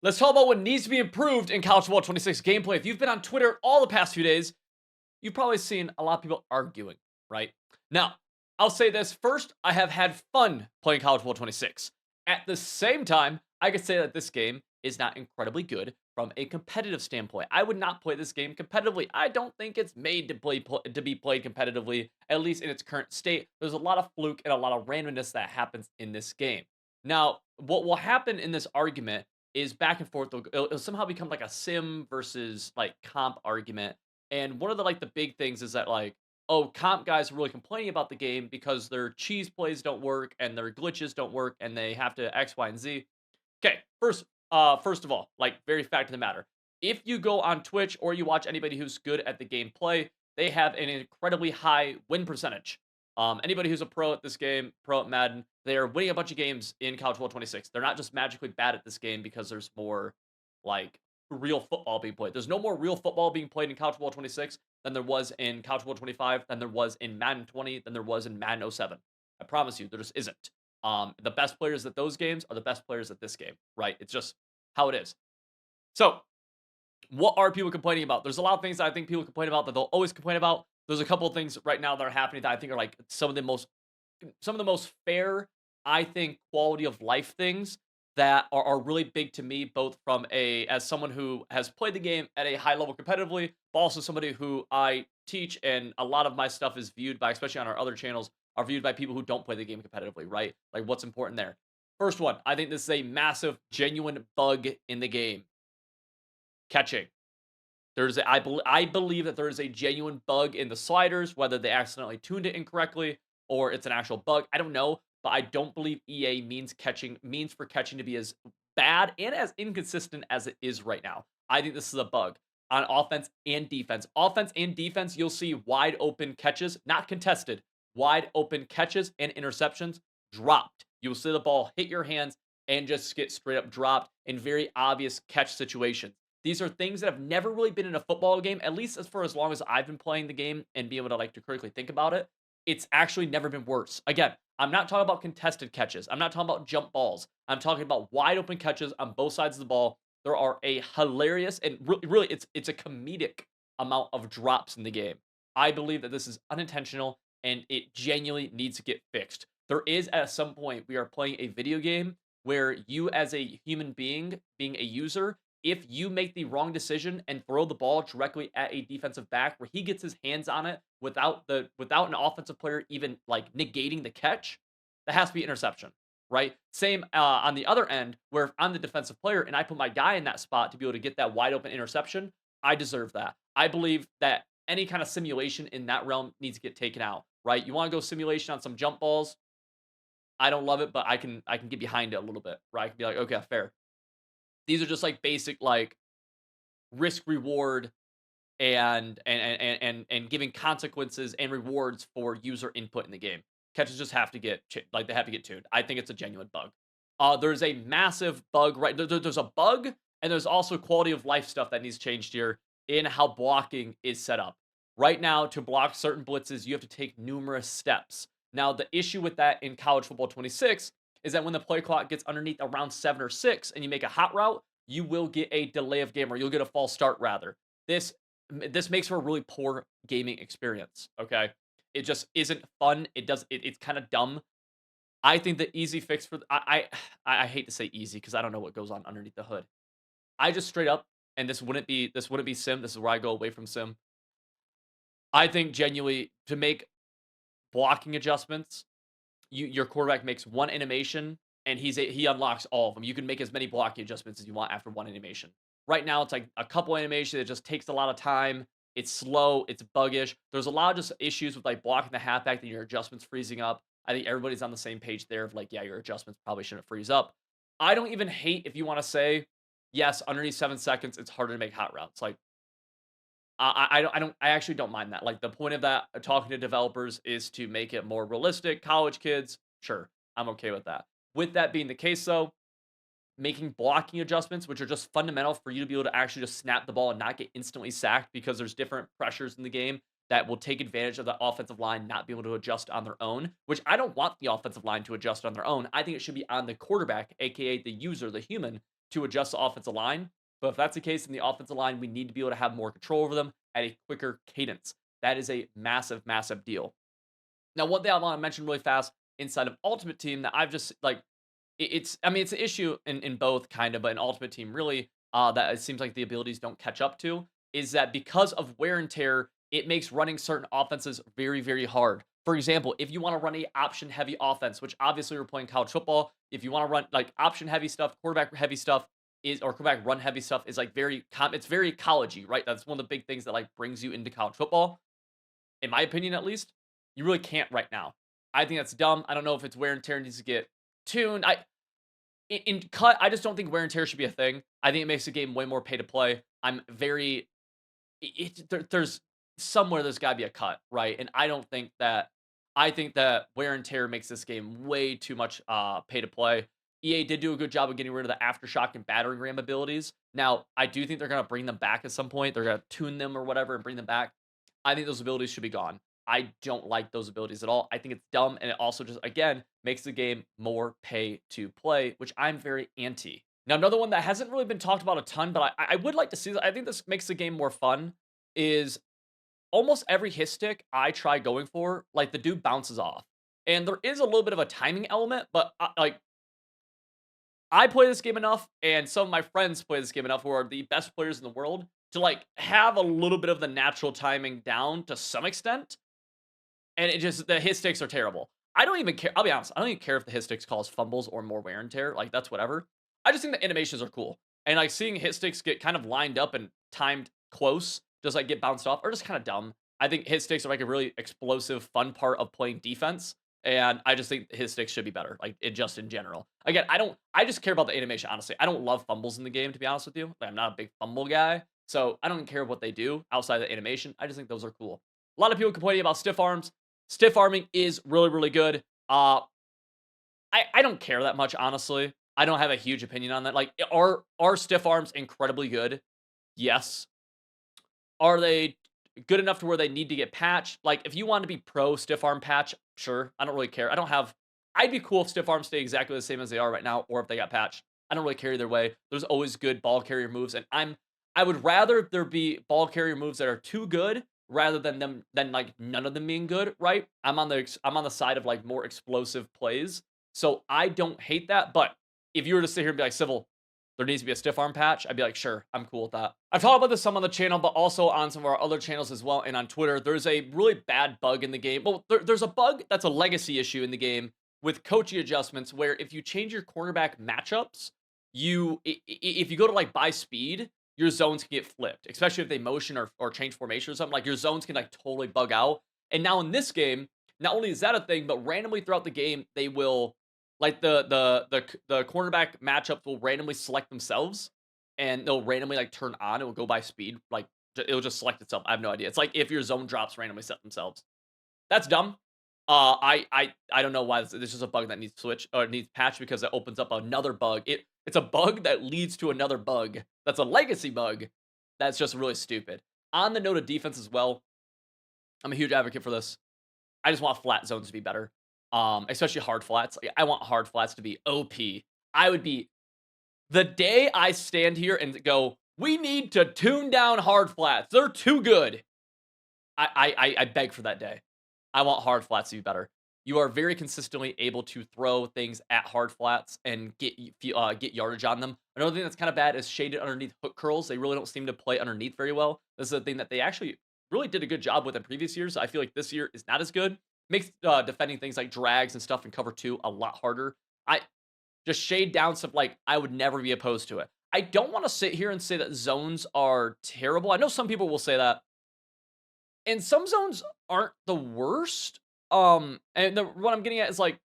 Let's talk about what needs to be improved in College Football 26 gameplay. If you've been on Twitter all the past few days, you've probably seen a lot of people arguing, right? Now, I'll say this first, I have had fun playing College Football 26. At the same time, I could say that this game is not incredibly good from a competitive standpoint. I would not play this game competitively. I don't think it's made to be played competitively, at least in its current state. There's a lot of fluke and a lot of randomness that happens in this game. Now, what will happen in this argument is back and forth. It'll somehow become like a sim versus like comp argument, and one of the like the big things is that like, oh, comp guys are really complaining about the game because their cheese plays don't work and their glitches don't work and they have to X, Y, and Z. Okay, first of all, like very fact of the matter, if you go on Twitch or you watch anybody who's good at the gameplay, they have an incredibly high win percentage. Anybody who's a pro at this game, pro at Madden, they are winning a bunch of games in College Football 26. They're not just magically bad at this game because there's more like real football being played. There's no more real football being played in College Football 26 than there was in College Football 25, than there was in Madden 20, than there was in Madden '07. I promise you, there just isn't. The best players at those games are the best players at this game, right? It's just how it is. So, what are people complaining about? There's a lot of things that I think people complain about that they'll always complain about. There's a couple of things right now that are happening that I think are like some of the most fair, I think, quality of life things that are really big to me, both from a as someone who has played the game at a high level competitively, but also somebody who I teach, and a lot of my stuff is viewed by, especially on our other channels, are viewed by people who don't play the game competitively, right? Like what's important there. First one, I think this is a massive, genuine bug in the game. Catching. I believe that there is a genuine bug in the sliders, whether they accidentally tuned it incorrectly or it's an actual bug. I don't know, but I don't believe EA means for catching to be as bad and as inconsistent as it is right now. I think this is a bug on offense and defense. Offense and defense, you'll see wide open catches, not contested, wide open catches and interceptions dropped. You'll see the ball hit your hands and just get straight up dropped in very obvious catch situations. These are things that have never really been in a football game, at least as for as long as I've been playing the game and be able to like to critically think about it. It's actually never been worse. Again, I'm not talking about contested catches. I'm not talking about jump balls. I'm talking about wide open catches on both sides of the ball. There are a hilarious and really it's a comedic amount of drops in the game. I believe that this is unintentional and it genuinely needs to get fixed. There is at some point we are playing a video game where you as a human being a user, if you make the wrong decision and throw the ball directly at a defensive back where he gets his hands on it without an offensive player even like negating the catch, that has to be interception, right? Same on the other end, where if I'm the defensive player and I put my guy in that spot to be able to get that wide open interception, I deserve that. I believe that any kind of simulation in that realm needs to get taken out, right? You want to go simulation on some jump balls? I don't love it, but I can get behind it a little bit, right? I can be like, okay, fair. These are just like basic like risk reward and giving consequences and rewards for user input in the game. Catches just have to get like they have to get tuned. I think it's a genuine bug. There's a massive bug, right? There's a bug, and there's also quality of life stuff that needs changed here in how blocking is set up. Right now, to block certain blitzes, you have to take numerous steps. Now, the issue with that in College Football 26 is that when the play clock gets underneath around 7 or 6 and you make a hot route, you will get a delay of game, or you'll get a false start rather. This this makes for a really poor gaming experience, okay? It just isn't fun. It's kind of dumb. I think the easy fix for I hate to say easy because I don't know what goes on underneath the hood. I just straight up, and this wouldn't be sim. This is where I go away from sim. I think genuinely to make blocking adjustments, your quarterback makes one animation and he unlocks all of them. You can make as many blocking adjustments as you want after one animation. Right now, it's like a couple animations. It just takes a lot of time. It's slow. It's buggish. There's a lot of just issues with like blocking the halfback and your adjustments freezing up. I think everybody's on the same page there of like, yeah, your adjustments probably shouldn't freeze up. I don't even hate if you want to say, yes, underneath 7 seconds, it's harder to make hot routes. Like I actually don't mind that. Like, the point of that, talking to developers is to make it more realistic. College kids, sure, I'm okay with that. With that being the case, though, making blocking adjustments, which are just fundamental for you to be able to actually just snap the ball and not get instantly sacked because there's different pressures in the game that will take advantage of the offensive line not being able to adjust on their own, which I don't want the offensive line to adjust on their own. I think it should be on the quarterback, aka the user, the human, to adjust the offensive line. But if that's the case in the offensive line, we need to be able to have more control over them at a quicker cadence. That is a massive, massive deal. Now, one thing I want to mention really fast inside of Ultimate Team that I've just like I mean, it's an issue in both kind of, but in Ultimate Team really, that it seems like the abilities don't catch up to, is that because of wear and tear, it makes running certain offenses very, very hard. For example, if you want to run a option heavy offense, which obviously we're playing college football, if you want to run like option heavy stuff, quarterback heavy stuff is or quarterback run heavy stuff is like it's very collegey, right? That's one of the big things that like brings you into college football, in my opinion at least. You really can't right now. I think that's dumb. I don't know if it's wear and tear needs to get tuned. In cut, I just don't think wear and tear should be a thing. I think it makes the game way more pay to play. I'm very there's somewhere there's got to be a cut, right? And I don't think that I think that wear and tear makes this game way too much pay to play. EA did do a good job of getting rid of the aftershock and battering ram abilities. Now, I do think they're going to bring them back at some point. They're going to tune them or whatever and bring them back. I think those abilities should be gone. I don't like those abilities at all. I think it's dumb, and it also just, again, makes the game more pay to play, which I'm very anti. Now, another one that hasn't really been talked about a ton, but I would like to see, I think this makes the game more fun, is almost every hit stick I try going for, like, the dude bounces off. And there is a little bit of a timing element, but, like, I play this game enough, and some of my friends play this game enough who are the best players in the world to, like, have a little bit of the natural timing down to some extent. And it just the hit sticks are terrible. I don't even care. I'll be honest. I don't even care if the hit sticks cause fumbles or more wear and tear. Like that's whatever. I just think the animations are cool. And like seeing hit sticks get kind of lined up and timed close, just like get bounced off, are just kind of dumb. I think hit sticks are like a really explosive, fun part of playing defense. And I just think hit sticks should be better, like it just in general. Again, I just care about the animation, honestly. I don't love fumbles in the game, to be honest with you. Like, I'm not a big fumble guy. So I don't care what they do outside the animation. I just think those are cool. A lot of people complaining about stiff arms. Stiff arming is really, really good. I don't care that much, honestly. I don't have a huge opinion on that. Like, are stiff arms incredibly good? Yes. Are they good enough to where they need to get patched? Like, if you want to be pro stiff arm patch, sure. I don't really care. I'd be cool if stiff arms stay exactly the same as they are right now, or if they got patched. I don't really care either way. There's always good ball carrier moves, and I would rather there be ball carrier moves that are too good rather than like none of them being good, right? I'm on the side of like more explosive plays. So I don't hate that, but if you were to sit here and be like, Civil, there needs to be a stiff arm patch, I'd be like, sure, I'm cool with that. I've talked about this some on the channel, but also on some of our other channels as well, and on Twitter. There's a really bad bug in the game. Well, there's a bug that's a legacy issue in the game with coaching adjustments where if you change your cornerback matchups, if you go to like buy speed, your zones can get flipped, especially if they motion or change formation or something. Like your zones can like totally bug out. And now in this game, not only is that a thing, but randomly throughout the game, they will like the cornerback matchups will randomly select themselves, and they'll randomly like turn on. It will go by speed, like it'll just select itself. I have no idea. It's like if your zone drops randomly set themselves. That's dumb. I don't know why this is a bug that needs switch or needs patch because it opens up another bug. It's a bug that leads to another bug. That's a legacy bug. That's just really stupid. On the note of defense as well, I'm a huge advocate for this. I just want flat zones to be better. Especially hard flats. Like, I want hard flats to be OP. I would be the day I stand here and go, we need to tune down hard flats. They're too good. I beg for that day. I want hard flats to be better. You are very consistently able to throw things at hard flats and get yardage on them. Another thing that's kind of bad is shaded underneath hook curls. They really don't seem to play underneath very well. This is a thing that they actually really did a good job with in previous years. I feel like this year is not as good. Makes defending things like drags and stuff in cover 2 a lot harder. I just shade down stuff like I would never be opposed to it. I don't want to sit here and say that zones are terrible. I know some people will say that. And some zones aren't the worst. What I'm getting at is like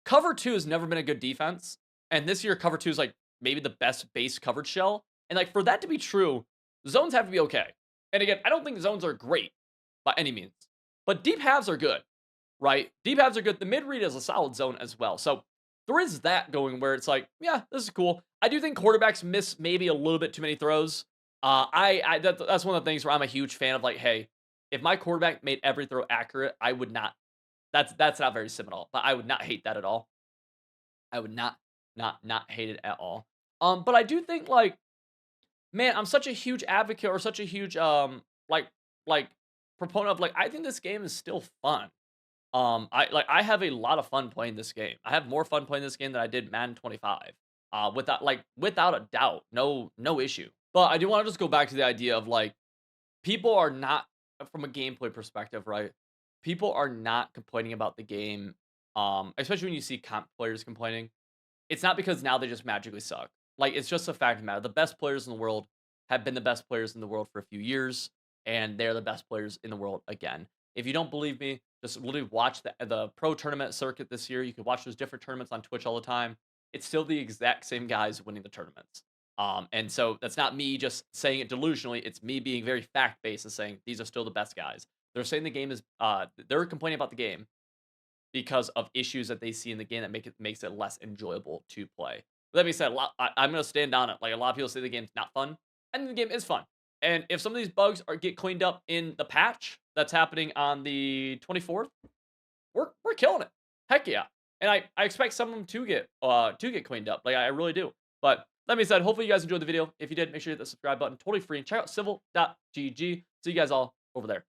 cover 2 has never been a good defense, and this year cover 2 is like maybe the best base coverage shell. And like for that to be true, zones have to be okay. And again, I don't think zones are great by any means, but deep halves are good, right? Deep halves are good. The mid read is a solid zone as well. So there is that going where it's like, yeah, this is cool. I do think quarterbacks miss maybe a little bit too many throws. That's one of the things where I'm a huge fan of like, hey, if my quarterback made every throw accurate, I would not. That's not very sim at all, but I would not hate that at all. I would not hate it at all. But I do think like, man, I'm such a huge advocate or such a huge like like proponent of like I think this game is still fun. I have a lot of fun playing this game. I have more fun playing this game than I did Madden 25. Without a doubt, no issue. But I do want to just go back to the idea of like people are not from a gameplay perspective, right? People are not complaining about the game. Especially when you see comp players complaining. It's not because now they just magically suck. Like, it's just a fact of the matter. The best players in the world have been the best players in the world for a few years, and they're the best players in the world again. If you don't believe me, just literally watch the pro tournament circuit this year. You can watch those different tournaments on Twitch all the time. It's still the exact same guys winning the tournaments. And so that's not me just saying it delusionally. It's me being very fact based and saying these are still the best guys. They're saying the game is they're complaining about the game because of issues that they see in the game that makes it less enjoyable to play. But that being said, I'm gonna stand on it. Like a lot of people say the game's not fun, and the game is fun. And if some of these bugs get cleaned up in the patch that's happening on the 24th, we're killing it. Heck yeah. And I expect some of them to get cleaned up. Like I really do. But that being said, hopefully you guys enjoyed the video. If you did, make sure you hit the subscribe button. Totally free. And check out civil.gg. See you guys all over there.